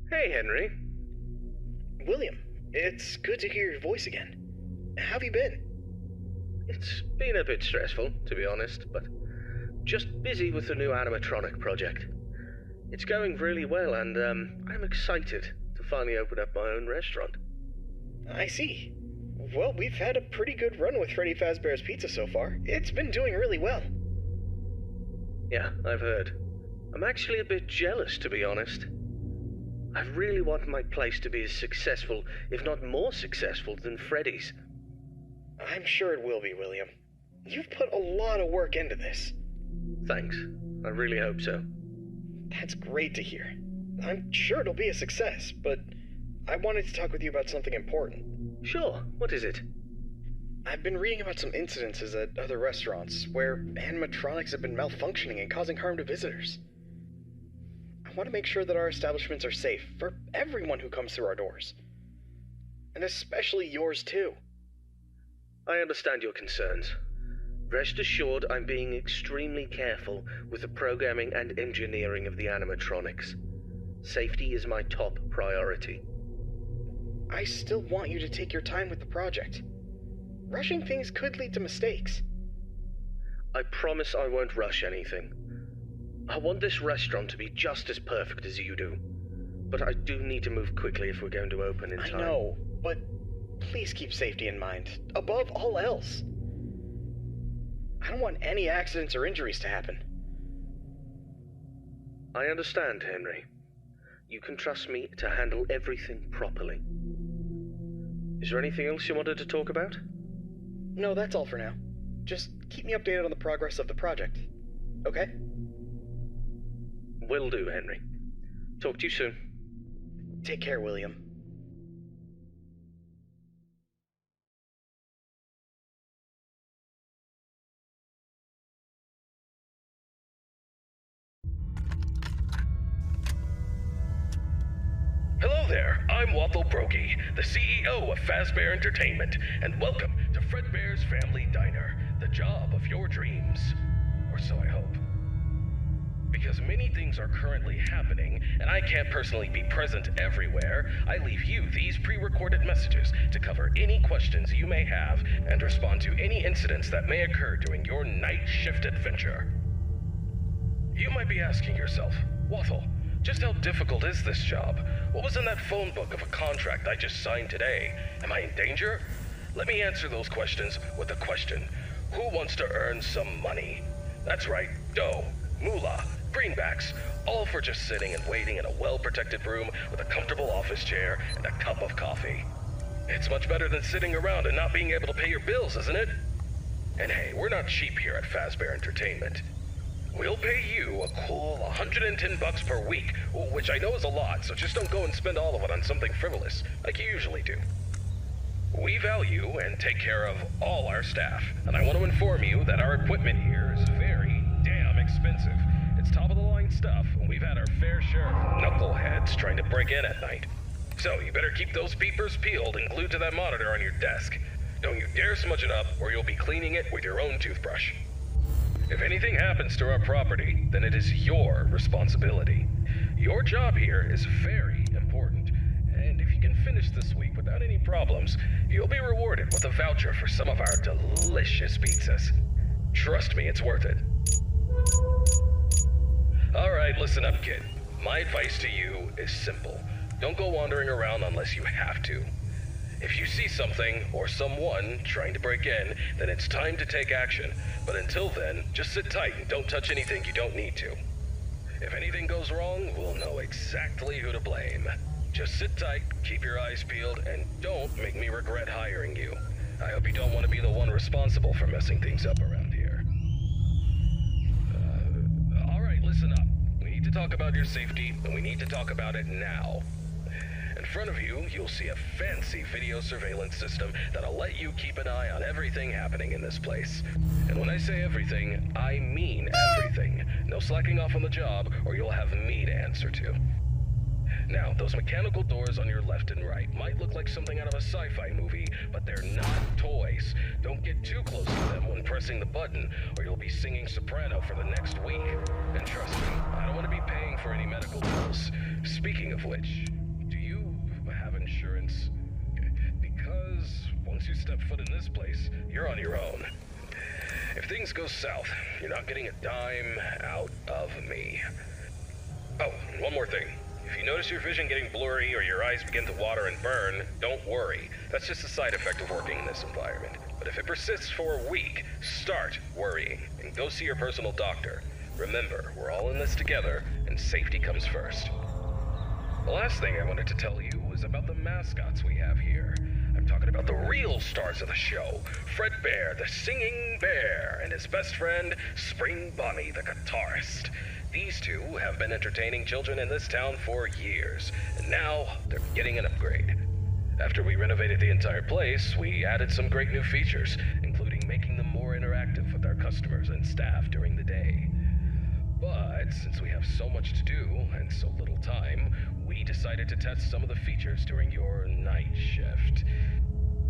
Hey, Henry. William, it's good to hear your voice again. How have you been? It's been a bit stressful, to be honest, but just busy with the new animatronic project. It's going really well, and I'm excited to finally open up my own restaurant. I see. Well, we've had a pretty good run with Freddy Fazbear's Pizza so far. It's been doing really well. Yeah, I've heard. I'm actually a bit jealous, to be honest. I really want my place to be as successful, if not more successful, than Freddy's. I'm sure it will be, William. You've put a lot of work into this. Thanks. I really hope so. That's great to hear. I'm sure it'll be a success, but I wanted to talk with you about something important. Sure. What is it? I've been reading about some incidences at other restaurants where animatronics have been malfunctioning and causing harm to visitors. I want to make sure that our establishments are safe for everyone who comes through our doors. And especially yours too. I understand your concerns. Rest assured I'm being extremely careful with the programming and engineering of the animatronics. Safety is my top priority. I still want you to take your time with the project. Rushing things could lead to mistakes. I promise I won't rush anything. I want this restaurant to be just as perfect as you do. But I do need to move quickly if we're going to open in time. I know, but please keep safety in mind, above all else. I don't want any accidents or injuries to happen. I understand, Henry. You can trust me to handle everything properly. Is there anything else you wanted to talk about? No, that's all for now. Just keep me updated on the progress of the project, okay? Will do, Henry. Talk to you soon. Take care, William. Hello there, I'm Waffle Brokey, the CEO of Fazbear Entertainment, and welcome to Fredbear's Family Diner, the job of your dreams. Or so I hope. Because many things are currently happening, and I can't personally be present everywhere, I leave you these pre-recorded messages to cover any questions you may have and respond to any incidents that may occur during your night shift adventure. You might be asking yourself, Waffle, just how difficult is this job? What was in that phone book of a contract I just signed today? Am I in danger? Let me answer those questions with a question. Who wants to earn some money? That's right, dough, moolah, greenbacks, all for just sitting and waiting in a well-protected room with a comfortable office chair and a cup of coffee. It's much better than sitting around and not being able to pay your bills, isn't it? And hey, we're not cheap here at Fazbear Entertainment. We'll pay you a cool $110 per week, which I know is a lot, so just don't go and spend all of it on something frivolous, like you usually do. We value and take care of all our staff, and I want to inform you that our equipment here is very damn expensive. It's top-of-the-line stuff, and we've had our fair share of knuckleheads trying to break in at night. So you better keep those peepers peeled and glued to that monitor on your desk. Don't you dare smudge it up, or you'll be cleaning it with your own toothbrush. If anything happens to our property, then it is your responsibility. Your job here is very important, and if you can finish this week without any problems, you'll be rewarded with a voucher for some of our delicious pizzas. Trust me, it's worth it. Alright, listen up, kid. My advice to you is simple. Don't go wandering around unless you have to. If you see something or someone trying to break in, then it's time to take action. But until then, just sit tight and don't touch anything you don't need to. If anything goes wrong, we'll know exactly who to blame. Just sit tight, keep your eyes peeled, and don't make me regret hiring you. I hope you don't want to be the one responsible for messing things up around here. Alright, listen up. We need to talk about your safety, and we need to talk about it now. In front of you, you'll see a fancy video surveillance system that'll let you keep an eye on everything happening in this place. And when I say everything, I mean everything. No slacking off on the job, or you'll have me to answer to. Now, those mechanical doors on your left and right might look like something out of a sci-fi movie, but they're not toys. Don't get too close to them when pressing the button, or you'll be singing soprano for the next week. And trust me, I don't want to be paying for any medical bills. Speaking of which, you step foot in this place, you're on your own. If things go south, you're not getting a dime out of me. Oh, and one more thing. If you notice your vision getting blurry or your eyes begin to water and burn, don't worry. That's just a side effect of working in this environment. But if it persists for a week, start worrying and go see your personal doctor. Remember, we're all in this together, and safety comes first. The last thing I wanted to tell you was about the mascots we have here. I'm talking about the real stars of the show. Fred Bear, the singing bear, and his best friend, Spring Bonnie, the guitarist. These two have been entertaining children in this town for years, and now they're getting an upgrade. After we renovated the entire place, we added some great new features, including making them more interactive with our customers and staff during the day. But since we have so much to do and so little time, we decided to test some of the features during your night shift.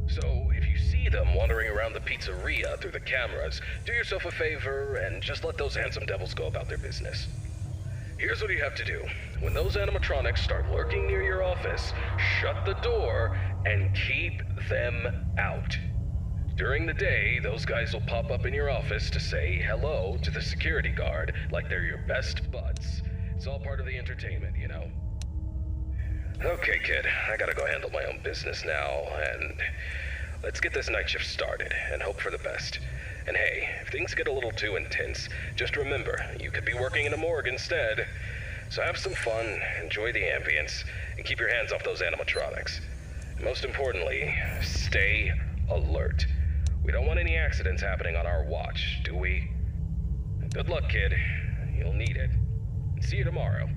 So if you see them wandering around the pizzeria through the cameras, do yourself a favor and just let those handsome devils go about their business. Here's what you have to do. When those animatronics start lurking near your office, shut the door and keep them out. During the day, those guys will pop up in your office to say hello to the security guard like they're your best buds. It's all part of the entertainment, you know? Okay, kid, I gotta go handle my own business now, and let's get this night shift started and hope for the best. And hey, if things get a little too intense, just remember, you could be working in a morgue instead. So have some fun, enjoy the ambience, and keep your hands off those animatronics. And most importantly, stay alert. We don't want any accidents happening on our watch, do we? Good luck, kid. You'll need it. And see you tomorrow.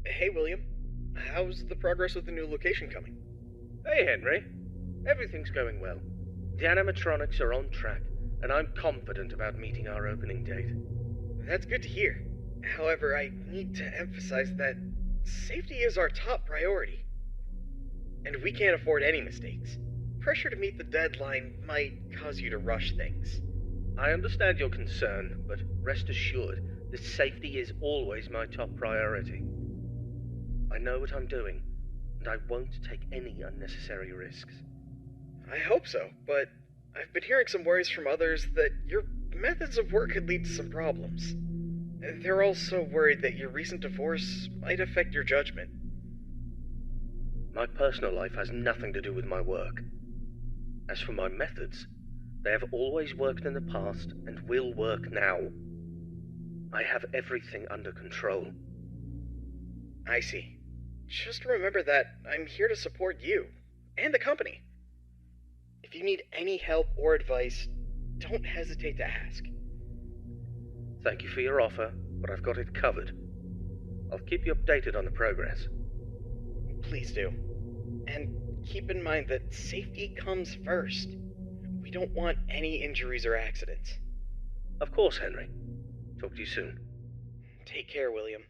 Hey, William. How's the progress with the new location coming? Hey, Henry. Everything's going well. The animatronics are on track, and I'm confident about meeting our opening date. That's good to hear. However, I need to emphasize that safety is our top priority. And we can't afford any mistakes. Pressure to meet the deadline might cause you to rush things. I understand your concern, but rest assured that safety is always my top priority. I know what I'm doing, and I won't take any unnecessary risks. I hope so, but I've been hearing some worries from others that your methods of work could lead to some problems. They're also worried that your recent divorce might affect your judgment. My personal life has nothing to do with my work. As for my methods, they have always worked in the past and will work now. I have everything under control. I see. Just remember that I'm here to support you and the company. If you need any help or advice, don't hesitate to ask. Thank you for your offer, but I've got it covered. I'll keep you updated on the progress. Please do. And keep in mind that safety comes first. We don't want any injuries or accidents. Of course, Henry. Talk to you soon. Take care, William.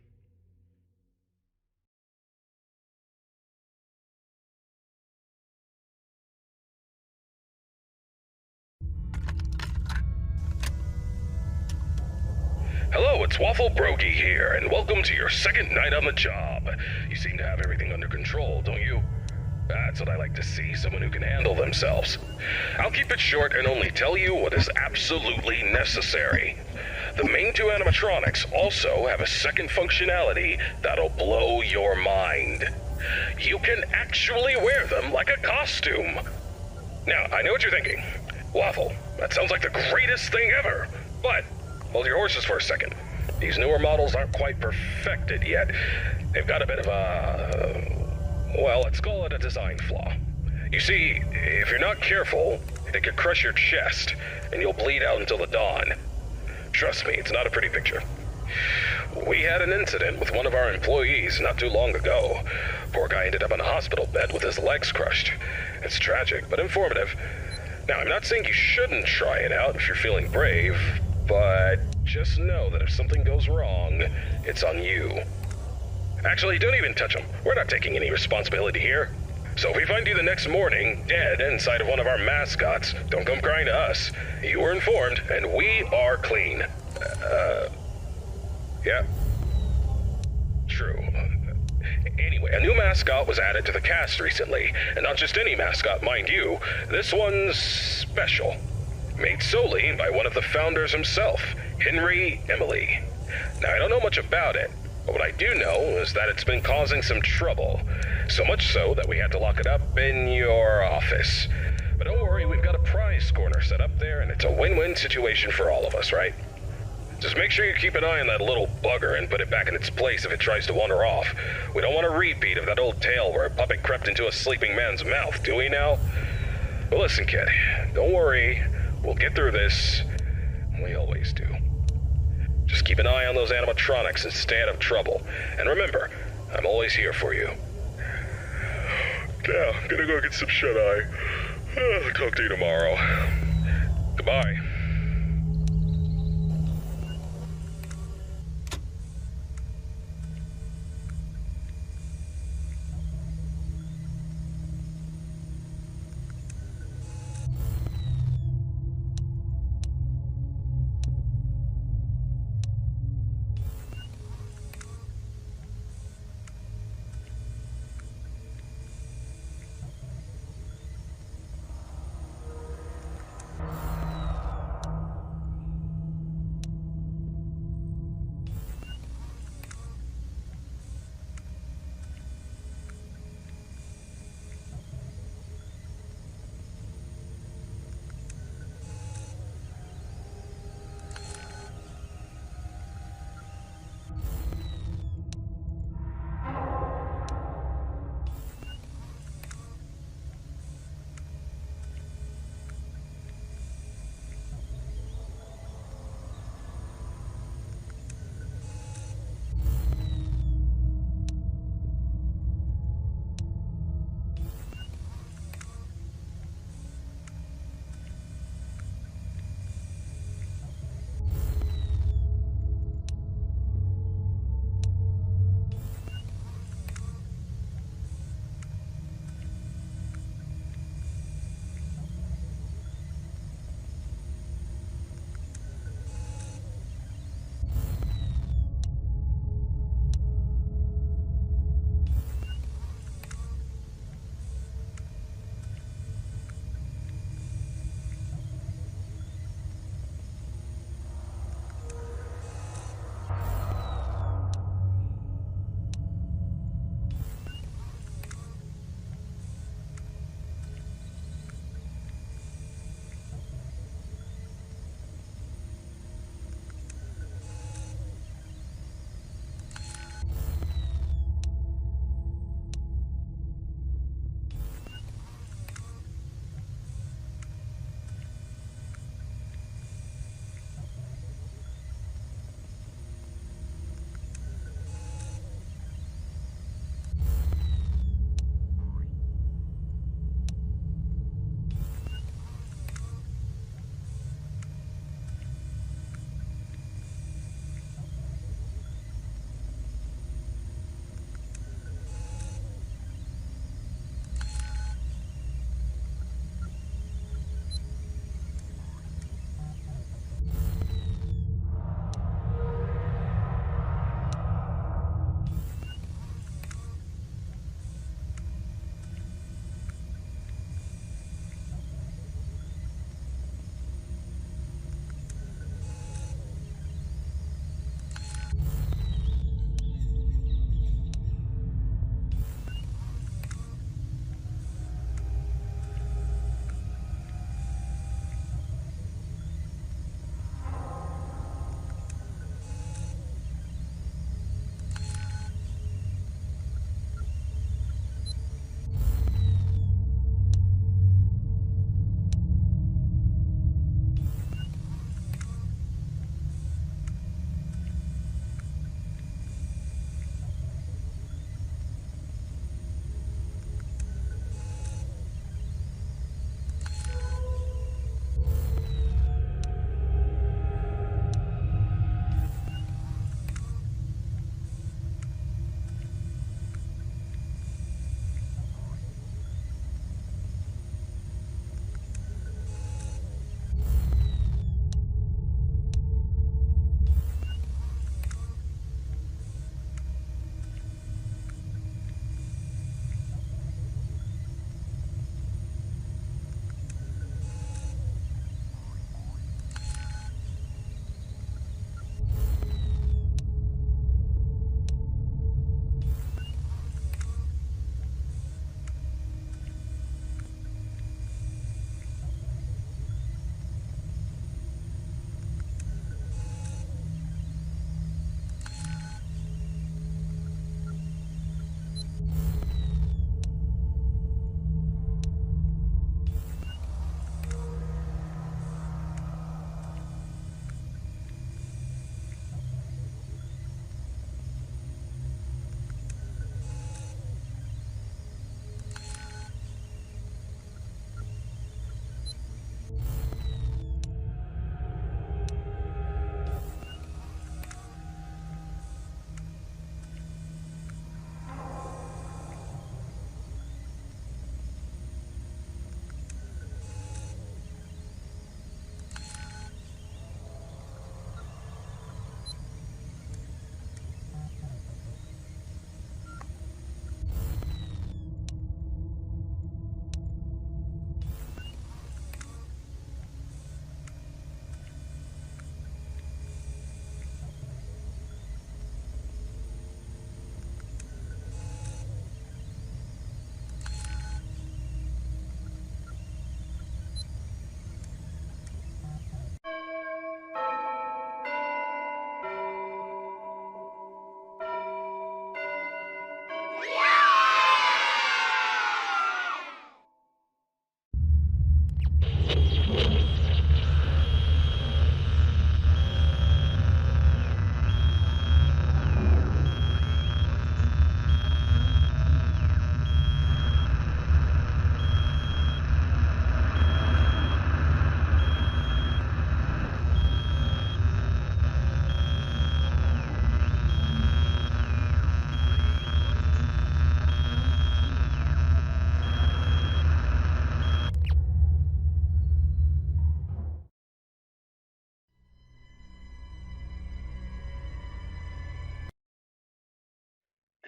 Hello, it's Waffle Brokey here, and welcome to your second night on the job. You seem to have everything under control, don't you? That's what I like to see, someone who can handle themselves. I'll keep it short and only tell you what is absolutely necessary. The main two animatronics also have a second functionality that'll blow your mind. You can actually wear them like a costume. Now, I know what you're thinking. Waffle, that sounds like the greatest thing ever. But hold your horses for a second. These newer models aren't quite perfected yet. They've got a bit of well, let's call it a design flaw. You see, if you're not careful, they could crush your chest, and you'll bleed out until the dawn. Trust me, it's not a pretty picture. We had an incident with one of our employees not too long ago. Poor guy ended up in a hospital bed with his legs crushed. It's tragic, but informative. Now, I'm not saying you shouldn't try it out if you're feeling brave, but just know that if something goes wrong, it's on you. Actually, don't even touch him. We're not taking any responsibility here. So if we find you the next morning, dead inside of one of our mascots, don't come crying to us. You were informed, and we are clean. Yeah. True. Anyway, a new mascot was added to the cast recently, and not just any mascot, mind you. This one's special. Made solely by one of the founders himself, Henry Emily. Now, I don't know much about it, but what I do know is that it's been causing some trouble. So much so that we had to lock it up in your office. But don't worry, we've got a prize corner set up there, and it's a win-win situation for all of us, right? Just make sure you keep an eye on that little bugger and put it back in its place if it tries to wander off. We don't want a repeat of that old tale where a puppet crept into a sleeping man's mouth, do we now? But listen, kid, don't worry. We'll get through this. We always do. Just keep an eye on those animatronics and stay out of trouble. And remember, I'm always here for you. Yeah, I'm gonna go get some shut-eye. Talk to you tomorrow. Goodbye.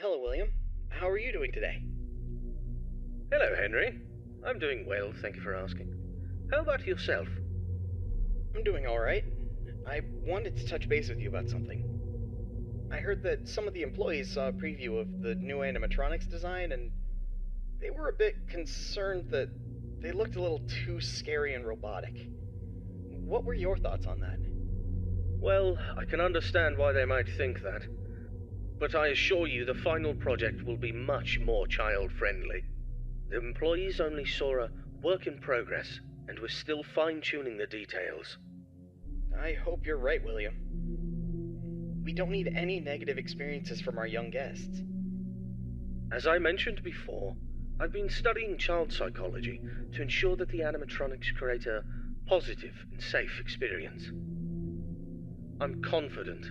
Hello, William. How are you doing today? Hello, Henry. I'm doing well, thank you for asking. How about yourself? I'm doing alright. I wanted to touch base with you about something. I heard that some of the employees saw a preview of the new animatronics design, and they were a bit concerned that they looked a little too scary and robotic. What were your thoughts on that? Well, I can understand why they might think that. But I assure you the final project will be much more child-friendly. The employees only saw a work in progress, and we're still fine-tuning the details. I hope you're right, William. We don't need any negative experiences from our young guests. As I mentioned before, I've been studying child psychology to ensure that the animatronics create a positive and safe experience. I'm confident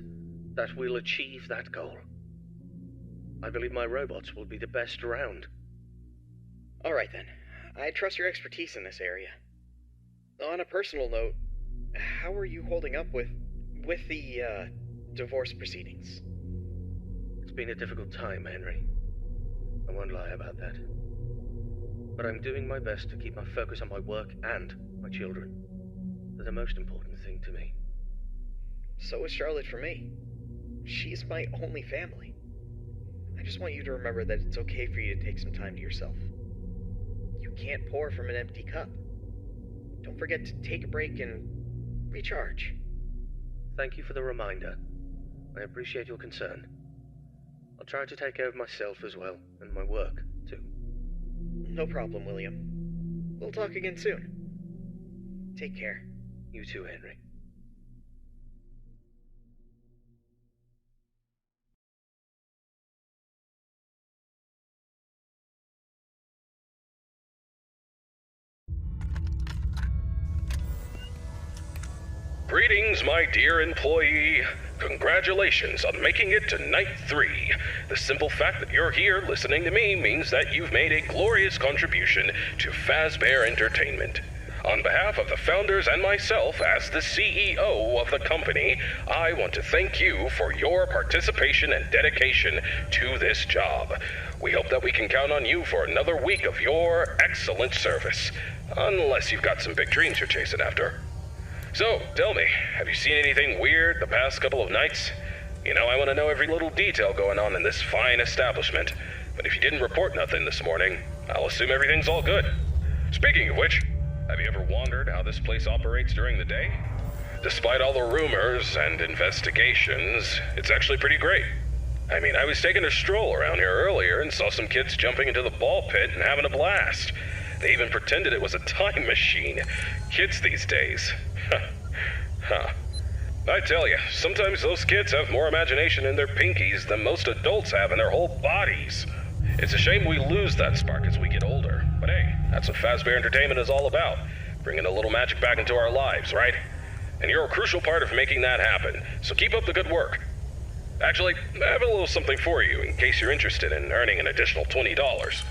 that we'll achieve that goal. I believe my robots will be the best around. Alright then. I trust your expertise in this area. On a personal note, how are you holding up with the divorce proceedings? It's been a difficult time, Henry. I won't lie about that. But I'm doing my best to keep my focus on my work and my children. They're the most important thing to me. So is Charlotte for me. She's my only family. I just want you to remember that it's okay for you to take some time to yourself. You can't pour from an empty cup. Don't forget to take a break and recharge. Thank you for the reminder. I appreciate your concern. I'll try to take care of myself as well, and my work, too. No problem, William. We'll talk again soon. Take care. You too, Henry. Greetings, my dear employee. Congratulations on making it to night 3. The simple fact that you're here listening to me means that you've made a glorious contribution to Fazbear Entertainment. On behalf of the founders and myself as the CEO of the company, I want to thank you for your participation and dedication to this job. We hope that we can count on you for another week of your excellent service. Unless you've got some big dreams you're chasing after. So, tell me, have you seen anything weird the past couple of nights? You know, I want to know every little detail going on in this fine establishment. But if you didn't report nothing this morning, I'll assume everything's all good. Speaking of which, have you ever wondered how this place operates during the day? Despite all the rumors and investigations, it's actually pretty great. I mean, I was taking a stroll around here earlier and saw some kids jumping into the ball pit and having a blast. They even pretended it was a time machine. Kids these days. Huh. I tell you, sometimes those kids have more imagination in their pinkies than most adults have in their whole bodies. It's a shame we lose that spark as we get older. But hey, that's what Fazbear Entertainment is all about. Bringing a little magic back into our lives, right? And you're a crucial part of making that happen, so keep up the good work. Actually, I have a little something for you in case you're interested in earning an additional $20.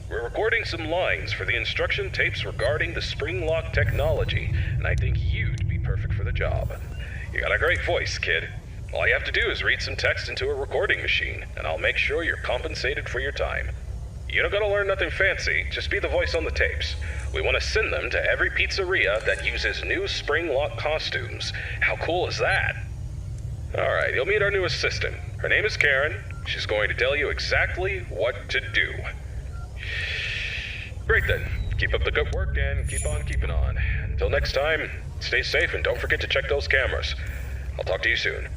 We're recording some lines for the instruction tapes regarding the spring lock technology, and I think you'd be perfect for the job. You got a great voice, kid. All you have to do is read some text into a recording machine, and I'll make sure you're compensated for your time. You don't gotta learn nothing fancy, just be the voice on the tapes. We want to send them to every pizzeria that uses new spring lock costumes. How cool is that? Alright, you'll meet our new assistant. Her name is Karen. She's going to tell you exactly what to do. Great then. Keep up the good work and keep on keeping on. Until next time, stay safe and don't forget to check those cameras. I'll talk to you soon.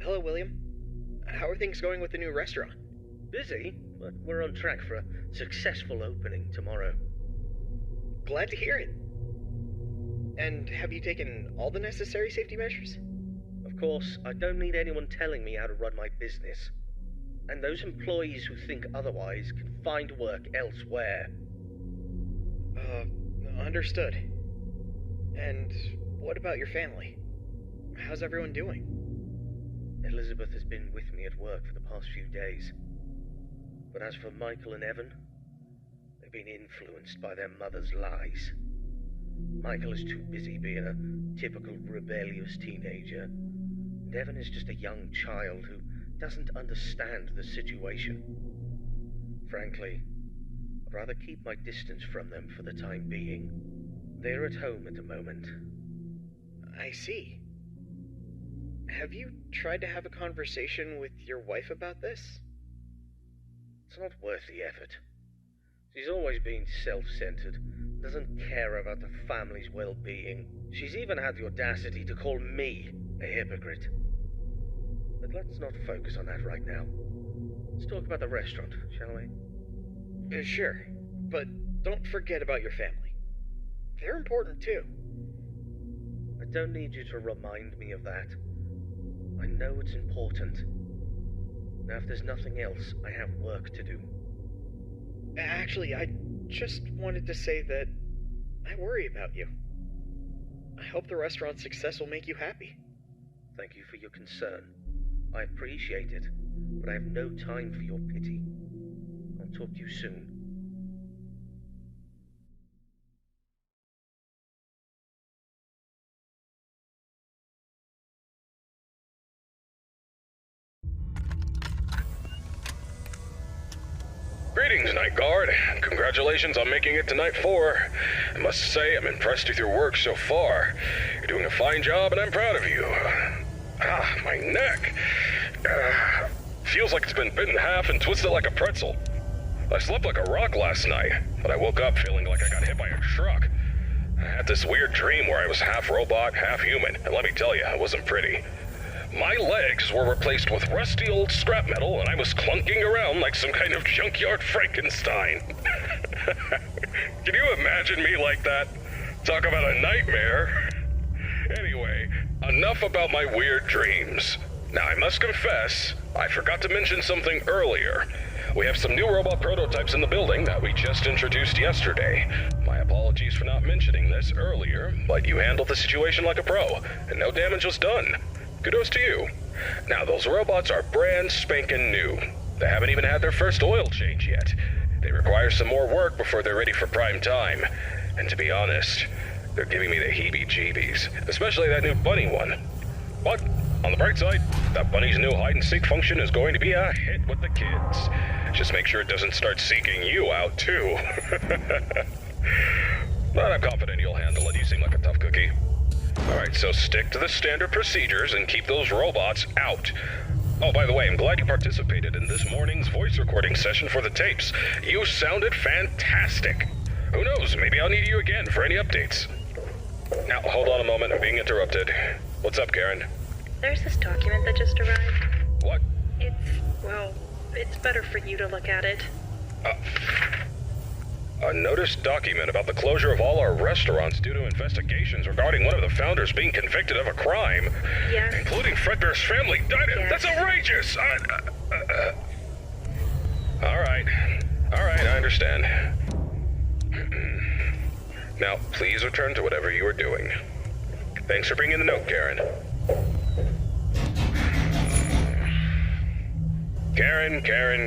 Hello, William. How are things going with the new restaurant? Busy, but we're on track for a successful opening tomorrow. Glad to hear it. And have you taken all the necessary safety measures? Of course, I don't need anyone telling me how to run my business. And those employees who think otherwise can find work elsewhere. Understood. And what about your family? How's everyone doing? Elizabeth has been with me at work for the past few days. But as for Michael and Evan, they've been influenced by their mother's lies. Michael is too busy being a typical rebellious teenager, and Evan is just a young child who doesn't understand the situation. Frankly, I'd rather keep my distance from them for the time being. They're at home at the moment. I see. Have you tried to have a conversation with your wife about this? It's not worth the effort. She's always been self-centered, doesn't care about the family's well-being. She's even had the audacity to call me a hypocrite. But let's not focus on that right now. Let's talk about the restaurant, shall we? Sure, but don't forget about your family. They're important too. I don't need you to remind me of that. I know it's important. Now, if there's nothing else, I have work to do. Actually, I just wanted to say that I worry about you. I hope the restaurant's success will make you happy. Thank you for your concern. I appreciate it, but I have no time for your pity. I'll talk to you soon. Greetings, Night Guard. Congratulations on making it to Night 4. I must say, I'm impressed with your work so far. You're doing a fine job, and I'm proud of you. My neck. Feels like it's been bitten in half and twisted like a pretzel. I slept like a rock last night, but I woke up feeling like I got hit by a truck. I had this weird dream where I was half robot, half human, and let me tell you, it wasn't pretty. My legs were replaced with rusty old scrap metal, and I was clunking around like some kind of junkyard Frankenstein. Can you imagine me like that? Talk about a nightmare. Anyway, enough about my weird dreams. Now, I must confess, I forgot to mention something earlier. We have some new robot prototypes in the building that we just introduced yesterday. My apologies for not mentioning this earlier, but you handled the situation like a pro, and no damage was done. Kudos to you. Now, those robots are brand spanking new. They haven't even had their first oil change yet. They require some more work before they're ready for prime time. And to be honest, they're giving me the heebie-jeebies, especially that new bunny one. But, on the bright side, that bunny's new hide-and-seek function is going to be a hit with the kids. Just make sure it doesn't start seeking you out, too. But I'm confident you'll handle it. You seem like a tough cookie. Alright, so stick to the standard procedures and keep those robots out. Oh, by the way, I'm glad you participated in this morning's voice recording session for the tapes. You sounded fantastic. Who knows, maybe I'll need you again for any updates. Now, hold on a moment, I'm being interrupted. What's up, Karen? There's this document that just arrived. What? It's better for you to look at it. A notice document about the closure of all our restaurants due to investigations regarding one of the founders being convicted of a crime. Yes. Including Fredbear's family diner. Yes. That's outrageous! Alright, I understand. Now, please return to whatever you are doing. Thanks for bringing the note, Karen.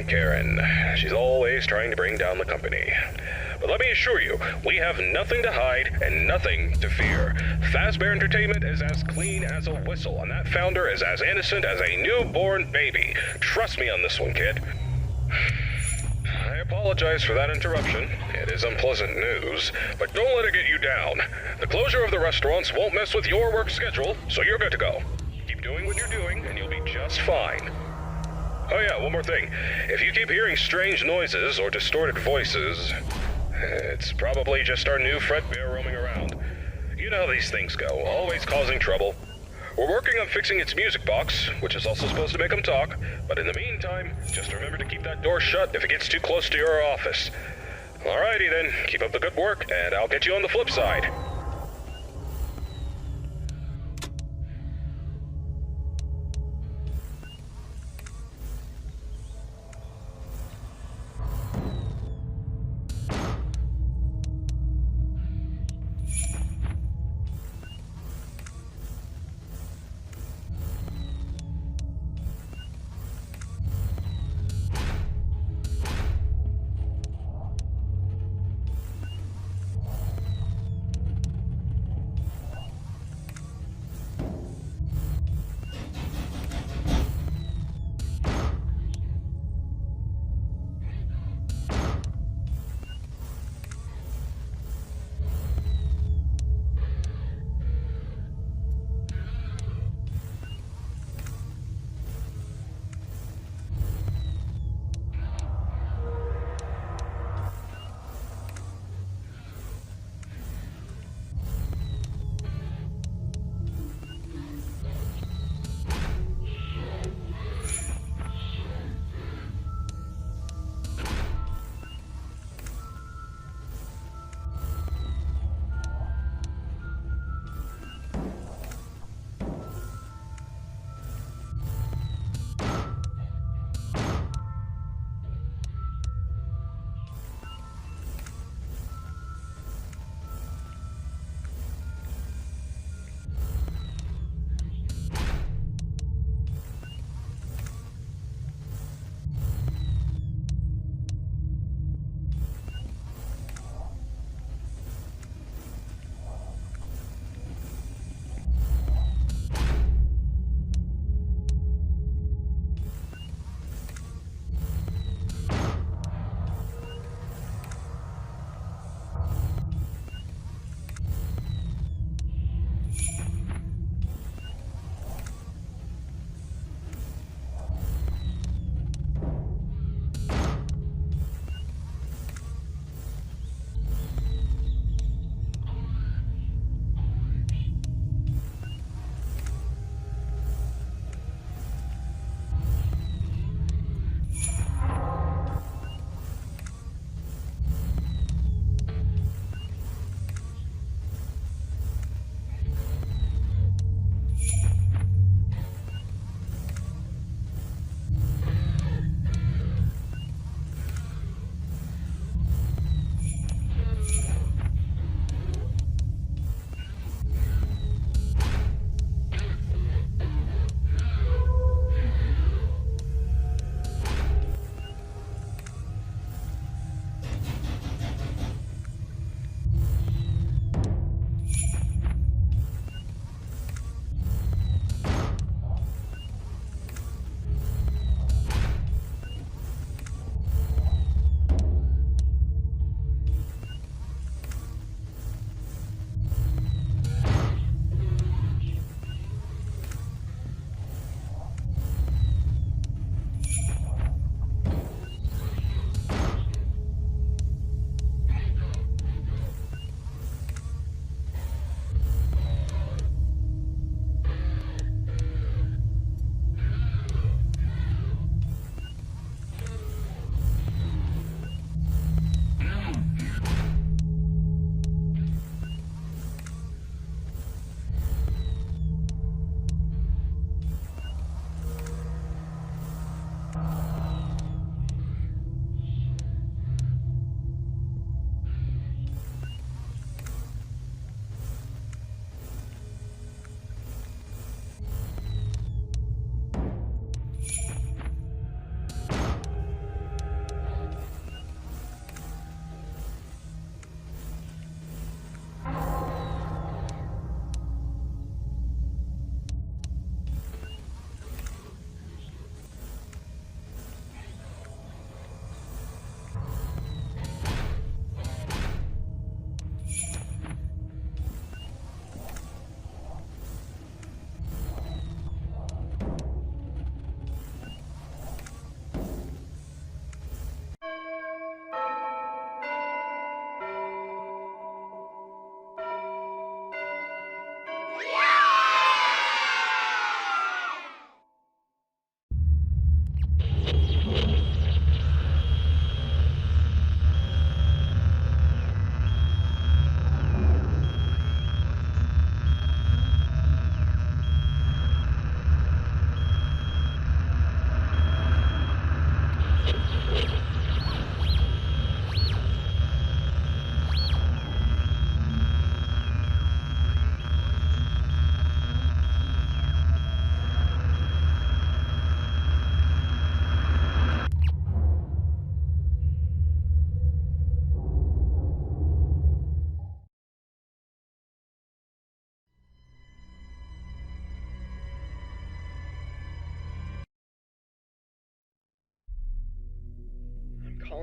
Karen. She's always trying to bring down the company. But let me assure you, we have nothing to hide and nothing to fear. Fazbear Entertainment is as clean as a whistle, and that founder is as innocent as a newborn baby. Trust me on this one, kid. I apologize for that interruption. It is unpleasant news, but don't let it get you down. The closure of the restaurants won't mess with your work schedule, so you're good to go. Keep doing what you're doing, and you'll be just fine. Oh yeah, one more thing. If you keep hearing strange noises or distorted voices, it's probably just our new Fredbear roaming around. You know how these things go, always causing trouble. We're working on fixing its music box, which is also supposed to make them talk, but in the meantime, just remember to keep that door shut if it gets too close to your office. Alrighty then, keep up the good work, and I'll get you on the flip side.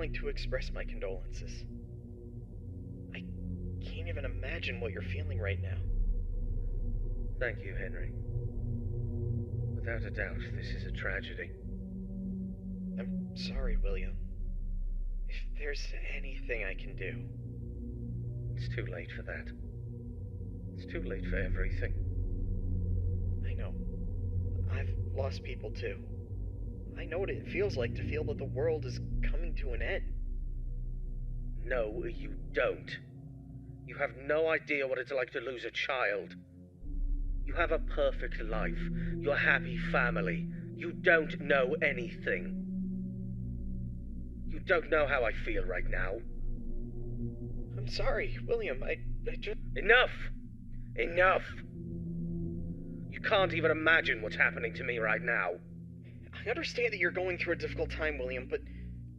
calling to express my condolences. I can't even imagine what you're feeling right now. Thank you, Henry. Without a doubt, this is a tragedy. I'm sorry, William. If there's anything I can do... It's too late for that. It's too late for everything. I know. I've lost people too. I know what it feels like to feel that the world is coming to an end. No, you don't. You have no idea what it's like to lose a child. You have a perfect life. You're a happy family. You don't know anything. You don't know how I feel right now. I'm sorry, William. I just... Enough! Enough! You can't even imagine what's happening to me right now. I understand that you're going through a difficult time, William, but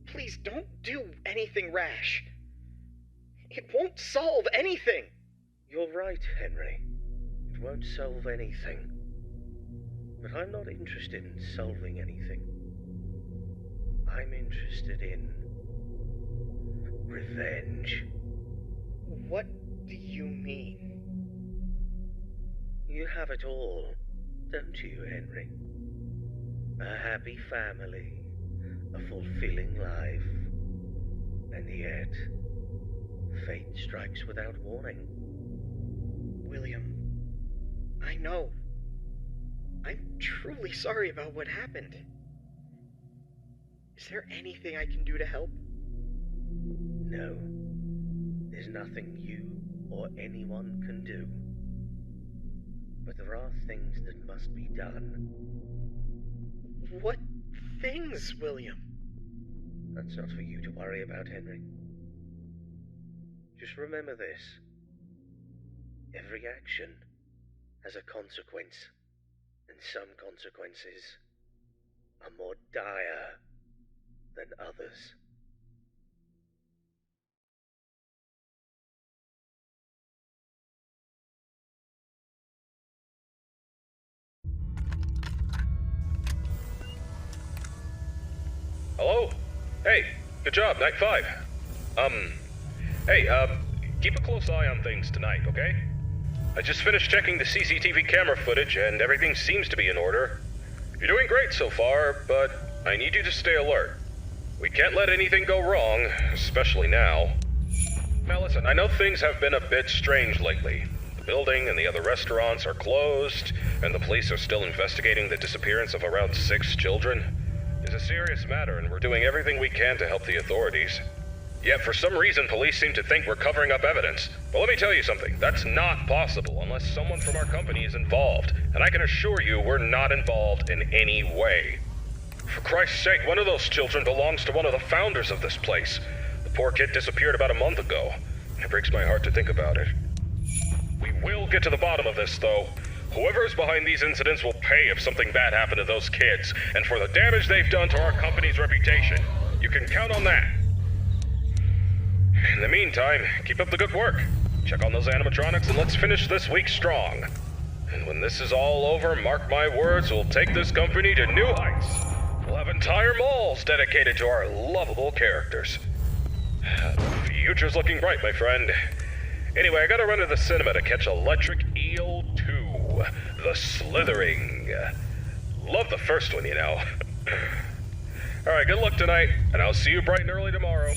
please don't do anything rash. It won't solve anything. You're right, Henry. It won't solve anything. But I'm not interested in solving anything. I'm interested in revenge. What do you mean? You have it all, don't you, Henry? A happy family, a fulfilling life, and yet, fate strikes without warning. William, I know. I'm truly sorry about what happened. Is there anything I can do to help? No. There's nothing you or anyone can do. But there are things that must be done. What things, William? That's not for you to worry about, Henry. Just remember this. Every action has a consequence, and some consequences are more dire than others. Hello? Hey, good job, Night 5. Keep a close eye on things tonight, okay? I just finished checking the CCTV camera footage and everything seems to be in order. You're doing great so far, but I need you to stay alert. We can't let anything go wrong, especially now. Now listen, I know things have been a bit strange lately. The building and the other restaurants are closed, and the police are still investigating the disappearance of around 6 children. It's a serious matter, and we're doing everything we can to help the authorities. Yet for some reason, police seem to think we're covering up evidence. But let me tell you something, that's not possible unless someone from our company is involved. And I can assure you we're not involved in any way. For Christ's sake, one of those children belongs to one of the founders of this place. The poor kid disappeared about a month ago. It breaks my heart to think about it. We will get to the bottom of this, though. Whoever is behind these incidents will pay if something bad happened to those kids, and for the damage they've done to our company's reputation. You can count on that. In the meantime, keep up the good work. Check on those animatronics and let's finish this week strong. And when this is all over, mark my words, we'll take this company to new heights. We'll have entire malls dedicated to our lovable characters. The future's looking bright, my friend. Anyway, I gotta run to the cinema to catch Electric Eel 2, The Slithering. Love the first one, you know. Alright, good luck tonight, and I'll see you bright and early tomorrow.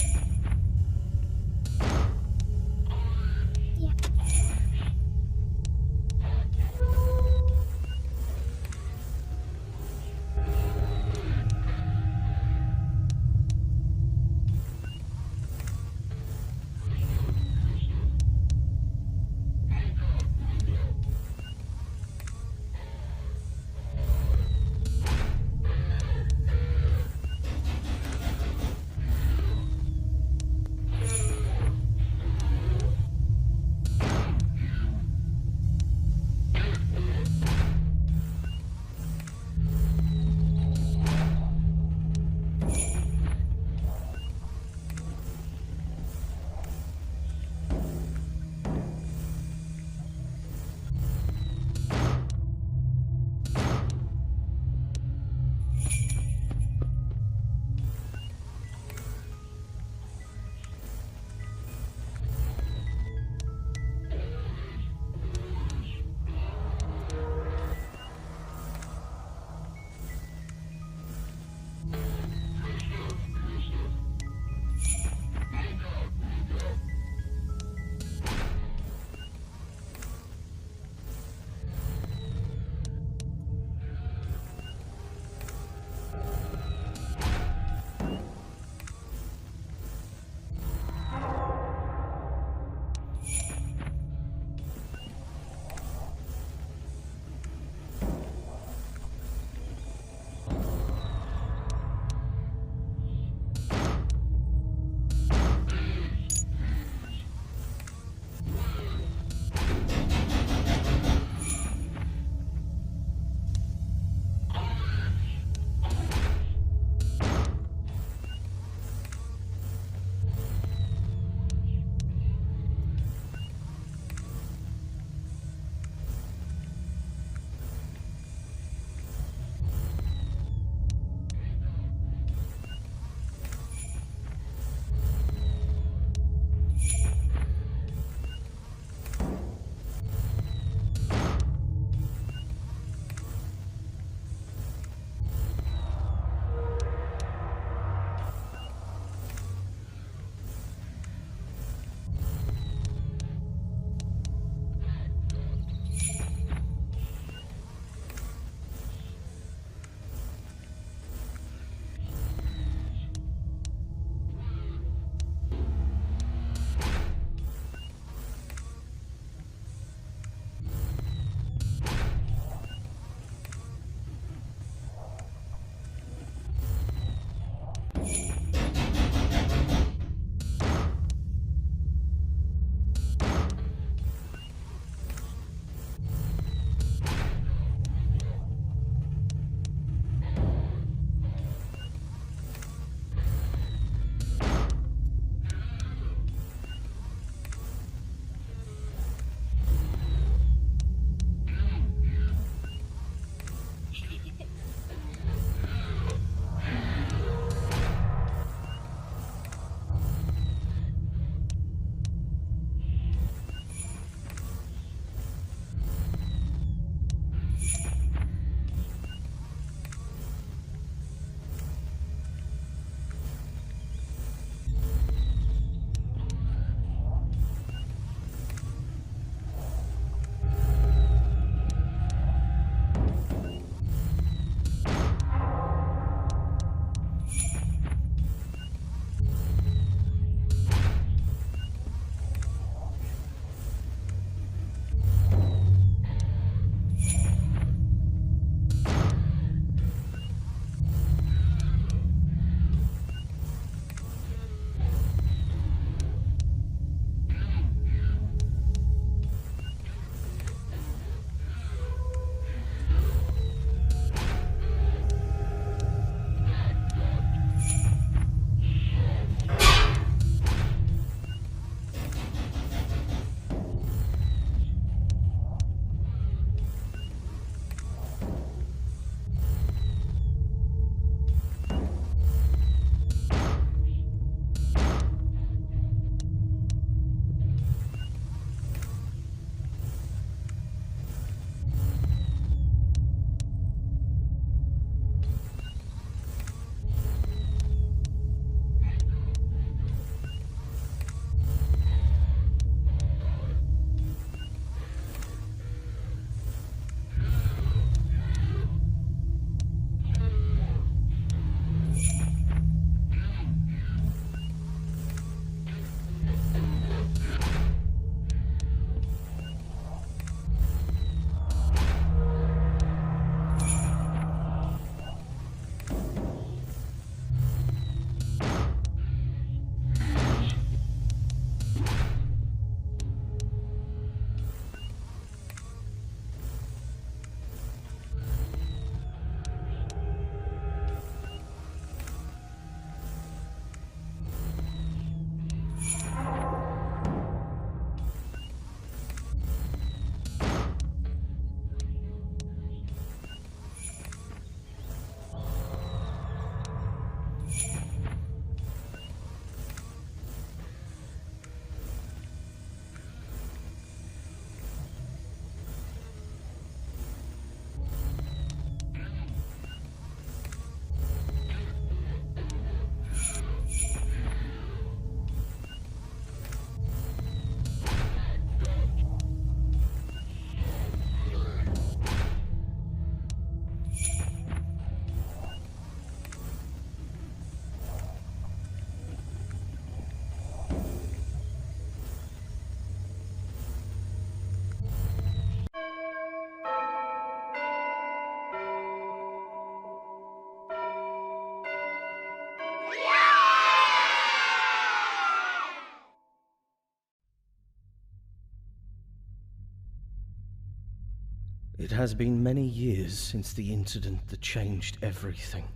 It has been many years since the incident that changed everything.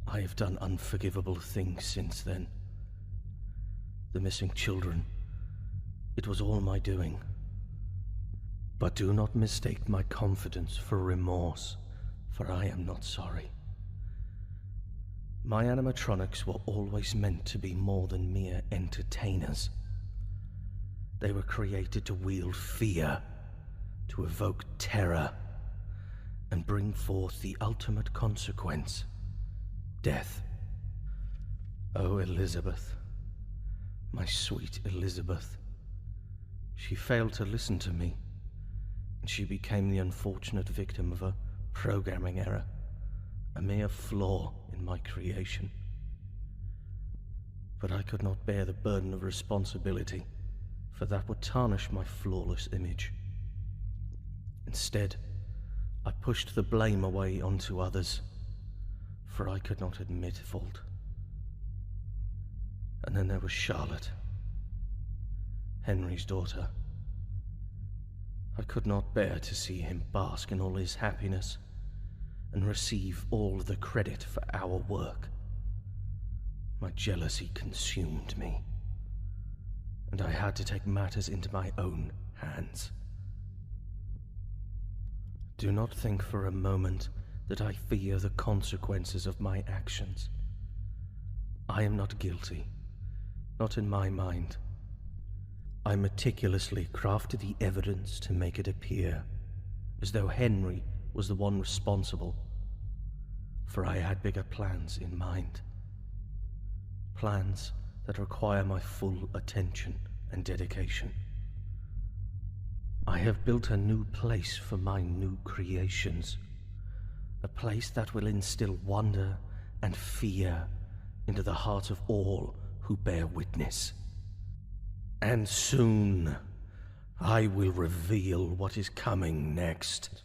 I have done unforgivable things since then. The missing children, it was all my doing. But do not mistake my confidence for remorse, for I am not sorry. My animatronics were always meant to be more than mere entertainers. They were created to wield fear, to evoke terror, and bring forth the ultimate consequence, death. Oh, Elizabeth, my sweet Elizabeth. She failed to listen to me, and she became the unfortunate victim of a programming error, a mere flaw in my creation. But I could not bear the burden of responsibility, for that would tarnish my flawless image. Instead, I pushed the blame away onto others, for I could not admit fault. And then there was Charlotte, Henry's daughter. I could not bear to see him bask in all his happiness and receive all the credit for our work. My jealousy consumed me, and I had to take matters into my own hands. Do not think for a moment that I fear the consequences of my actions. I am not guilty, not in my mind. I meticulously crafted the evidence to make it appear as though Henry was the one responsible, for I had bigger plans in mind. Plans that require my full attention and dedication. I have built a new place for my new creations, a place that will instill wonder and fear into the hearts of all who bear witness. And soon, I will reveal what is coming next.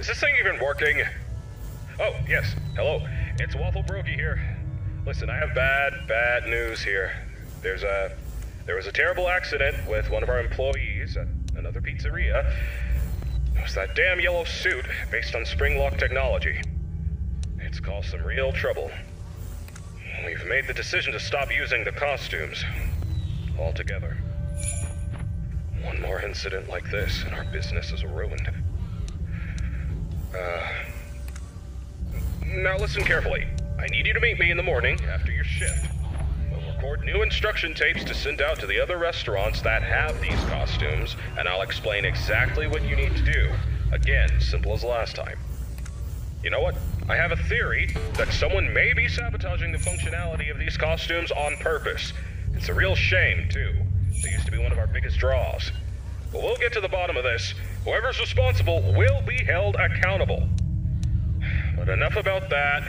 Is this thing even working? Oh, yes. Hello. It's Waffle Brokey here. Listen, I have bad news here. There was a terrible accident with one of our employees at another pizzeria. It was that damn yellow suit based on spring lock technology. It's caused some real trouble. We've made the decision to stop using the costumes altogether. One more incident like this and our business is ruined. Now listen carefully. I need you to meet me in the morning after your shift. We'll record new instruction tapes to send out to the other restaurants that have these costumes, and I'll explain exactly what you need to do. Again, simple as last time. You know what? I have a theory that someone may be sabotaging the functionality of these costumes on purpose. It's a real shame, too. They used to be one of our biggest draws. But we'll get to the bottom of this. Whoever's responsible will be held accountable. But enough about that.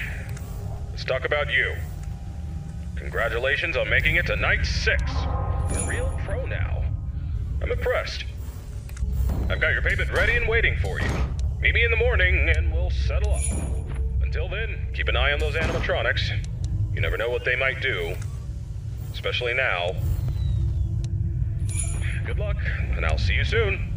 Let's talk about you. Congratulations on making it to night 6. You're a real pro now. I'm impressed. I've got your payment ready and waiting for you. Meet me in the morning and we'll settle up. Until then, keep an eye on those animatronics. You never know what they might do. Especially now. Good luck, and I'll see you soon.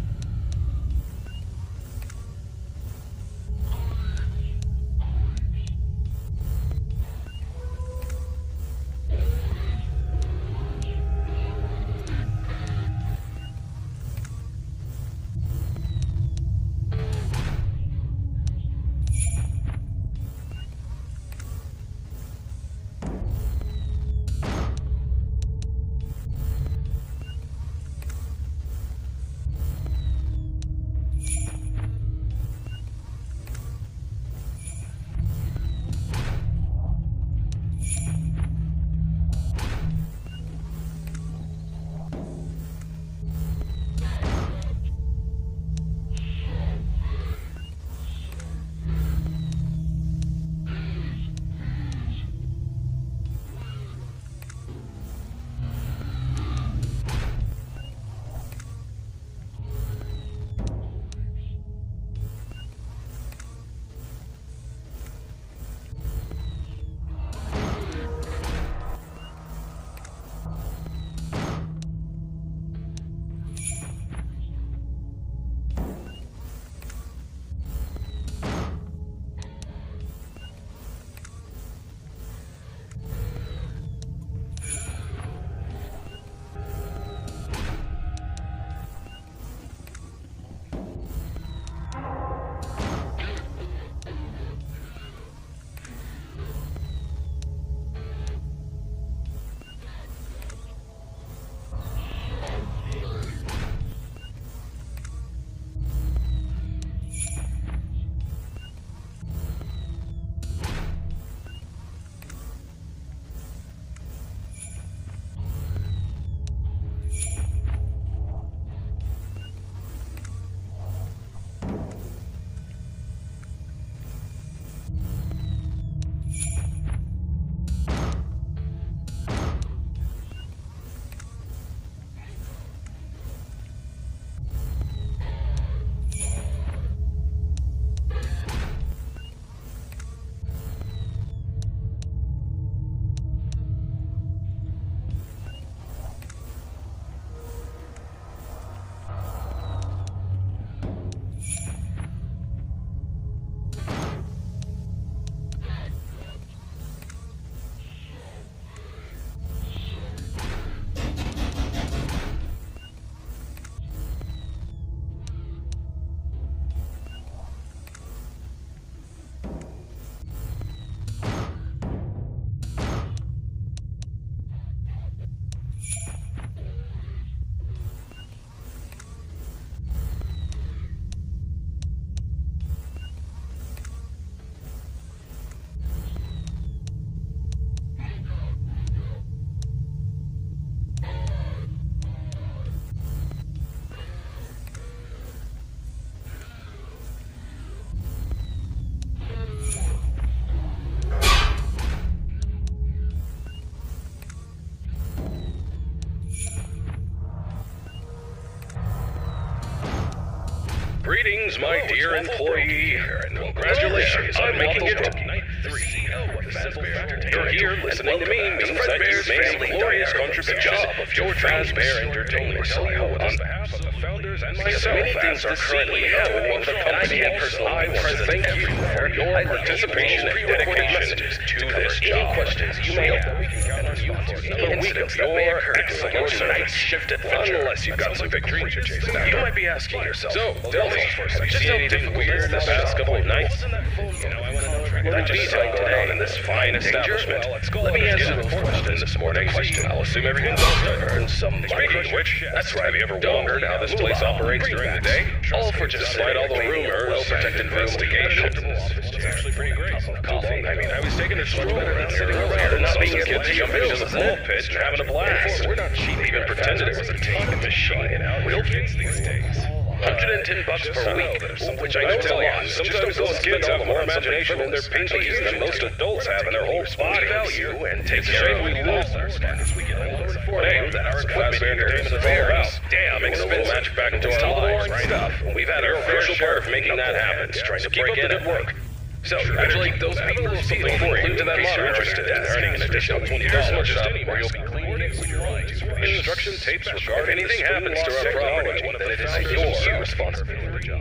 Greetings, my dear employee, and congratulations on making it to night 3 of Fazbear. You're here listening to me means that you've made a glorious contribution to Fazbear Entertainment. On behalf of the founders and myself, as the CEO of the company, I want to thank you for your participation and dedication to this job. You may have we can count on you for another week of your excellent service. Shift adventure, unless you've got some big dreams you're chasing after. You might be asking yourself, so, tell me, have you seen anything weird the past couple of nights? You know, I want to know what detail today in this fine establishment. Let me answer those questions this morning. I'll assume everything's over. Earn some money. Speaking of which, that's right. Have you ever wondered how this place operates during the day? All for just despite all the rumors and investigations. It's actually pretty great. Coffee. I mean, I was taking a stroll around sitting around and not being kids jumping into the ball pit and having a blast. We're not cheap. Even pretended it was a tape machine. We'll fix these days. $110 per week, which I know is a lot. Sometimes those kids have more imagination in their pinkies than most adults have in their whole body value and take care of we lose our spot as we get older. Hey, that our Fazbear Entertainment is all about. Damn expensive. Match back into our lives, right? We've had our fair share of making that happen. Trying to break in at work. So, actually, those people who see it include to that lot are interested in earning an additional $20 where you'll be cleaning with your eyes. Instruction tapes regarding if anything happens to our property, then it is your responsibility.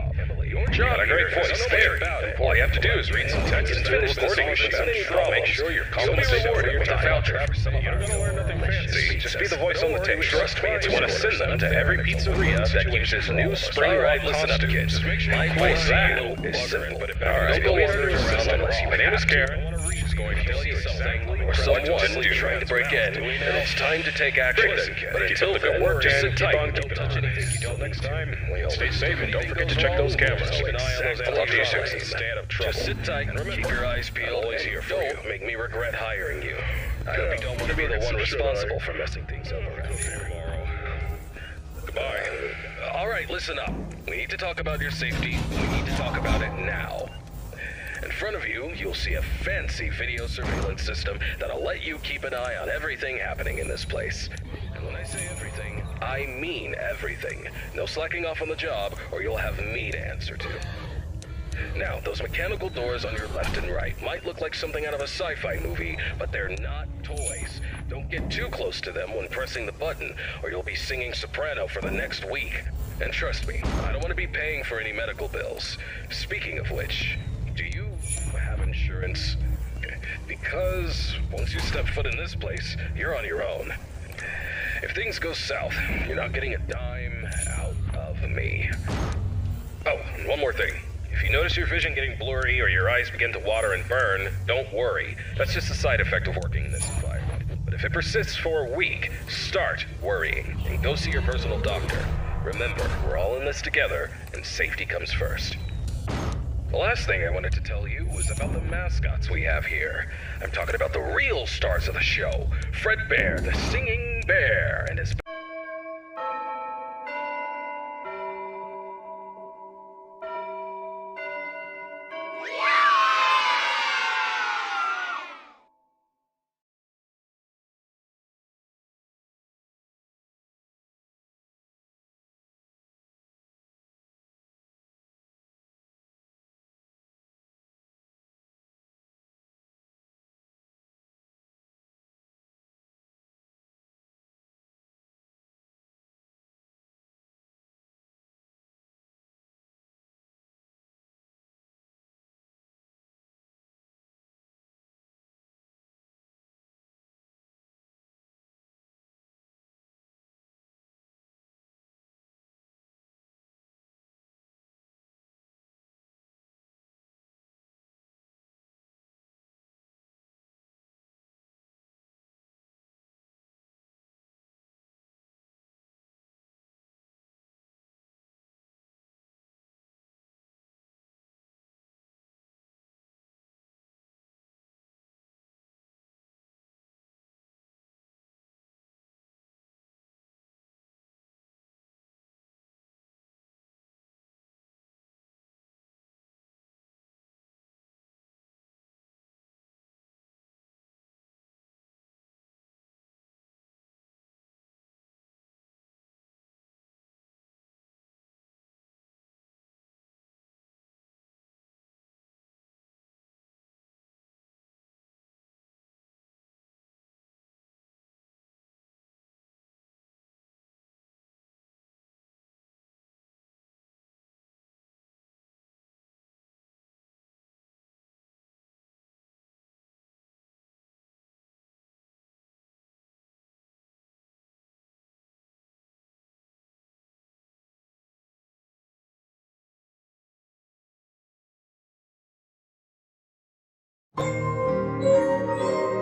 John, a great voice there. All you have to do is read some text into a recording machine. I'll make sure you're compensated with a voucher. You don't know where nothing fancy. Just be the voice on the tape. Trust me, it's want to send them to every pizzeria that uses new spring ride pasta kits. My voice is simple. Alright, go order around and see. My name is Karen. She's going to tell you something or someone trying to break in. And it's time to take action. But until then, just sit tight and don't touch anything you don't next time. Stay safe and don't forget to check those cameras. I'll talk to you soon. Just sit tight and keep your eyes peeled. Always here for you. Don't make me regret hiring you. I hope you don't want to be the one responsible for messing things up around here. Goodbye. All right, listen up. We need to talk about your safety. We need to talk about it now. In front of you, you'll see a fancy video surveillance system that'll let you keep an eye on everything happening in this place. And when I say everything, I mean everything. No slacking off on the job, or you'll have me to answer to. Now, those mechanical doors on your left and right might look like something out of a sci-fi movie, but they're not toys. Don't get too close to them when pressing the button, or you'll be singing soprano for the next week. And trust me, I don't want to be paying for any medical bills. Speaking of which, do you have insurance? Because once you step foot in this place, you're on your own. If things go south, you're not getting a dime out of me. Oh, and one more thing. If you notice your vision getting blurry or your eyes begin to water and burn, don't worry. That's just a side effect of working in this environment. But if it persists for a week, start worrying and go see your personal doctor. Remember, we're all in this together, and safety comes first. The last thing I wanted to tell you was about the mascots we have here. I'm talking about the real stars of the show. Fredbear, the singing bear, and his... ะ